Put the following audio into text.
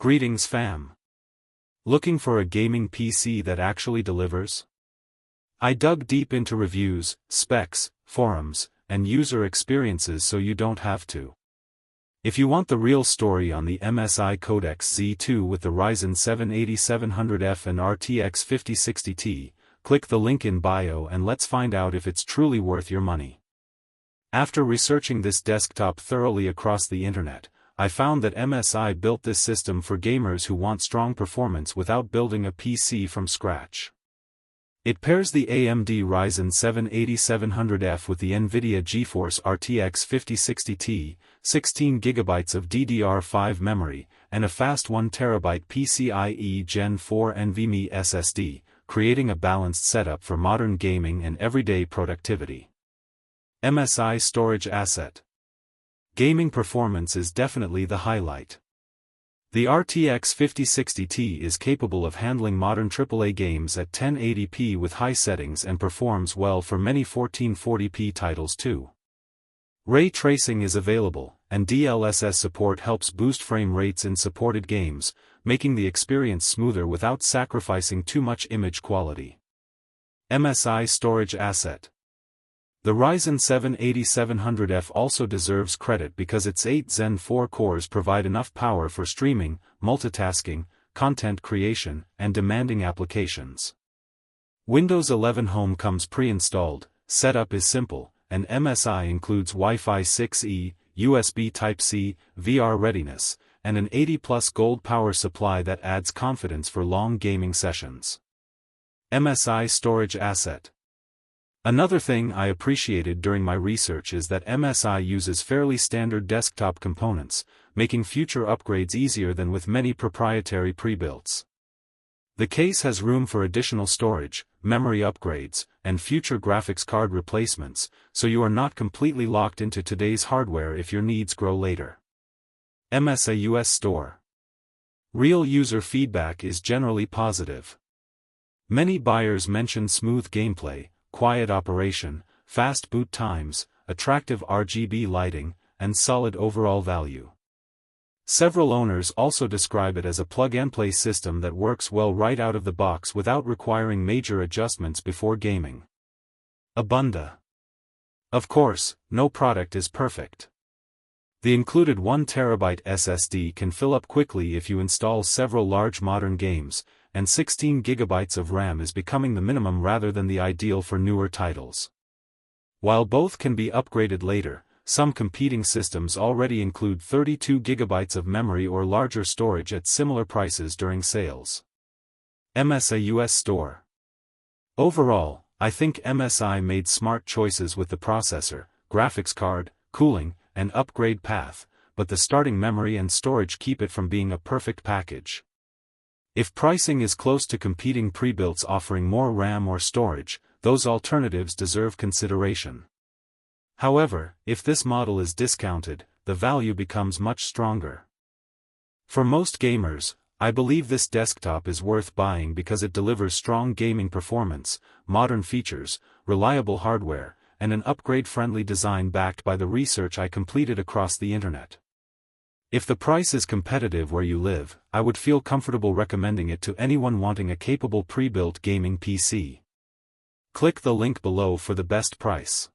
Greetings fam. Looking for a gaming PC that actually delivers? I dug deep into reviews, specs, forums, and user experiences so you don't have to. If you want the real story on the MSI Codex Z2 with the Ryzen 7 8700F and RTX 5060 click the link in bio and let's find out if it's truly worth your money. After researching this desktop thoroughly across the internet, I found that MSI built this system for gamers who want strong performance without building a PC from scratch. It pairs the AMD Ryzen 7 8700F with the NVIDIA GeForce RTX 5060, 16GB of DDR5 memory, and a fast 1TB PCIe Gen 4 NVMe SSD, creating a balanced setup for modern gaming and everyday productivity. MSI Storage Asset. Gaming performance is definitely the highlight. The RTX 5060 is capable of handling modern AAA games at 1080p with high settings and performs well for many 1440p titles too. Ray tracing is available, and DLSS support helps boost frame rates in supported games, making the experience smoother without sacrificing too much image quality. MSI Storage Asset. The Ryzen 7 8700F also deserves credit because its 8 Zen 4 cores provide enough power for streaming, multitasking, content creation, and demanding applications. Windows 11 Home comes pre-installed, setup is simple, and MSI includes Wi-Fi 6E, USB Type-C, VR readiness, and an 80+ gold power supply that adds confidence for long gaming sessions. MSI Storage Asset. Another thing I appreciated during my research is that MSI uses fairly standard desktop components, making future upgrades easier than with many proprietary pre-builts. The case has room for additional storage, memory upgrades, and future graphics card replacements, so you are not completely locked into today's hardware if your needs grow later. MSI US Store. Real user feedback is generally positive. Many buyers mention smooth gameplay, quiet operation, fast boot times, attractive RGB lighting, and solid overall value. Several owners also describe it as a plug-and-play system that works well right out of the box without requiring major adjustments before gaming. Abunda. Of course, no product is perfect. The included 1TB SSD can fill up quickly if you install several large modern games, and 16GB of RAM is becoming the minimum rather than the ideal for newer titles. While both can be upgraded later, some competing systems already include 32GB of memory or larger storage at similar prices during sales. MSI US Store. Overall, I think MSI made smart choices with the processor, graphics card, cooling, and upgrade path, but the starting memory and storage keep it from being a perfect package. If pricing is close to competing pre-builts offering more RAM or storage, those alternatives deserve consideration. However, if this model is discounted, the value becomes much stronger. For most gamers, I believe this desktop is worth buying because it delivers strong gaming performance, modern features, reliable hardware, and an upgrade-friendly design backed by the research I completed across the internet. If the price is competitive where you live, I would feel comfortable recommending it to anyone wanting a capable pre-built gaming PC. Click the link below for the best price.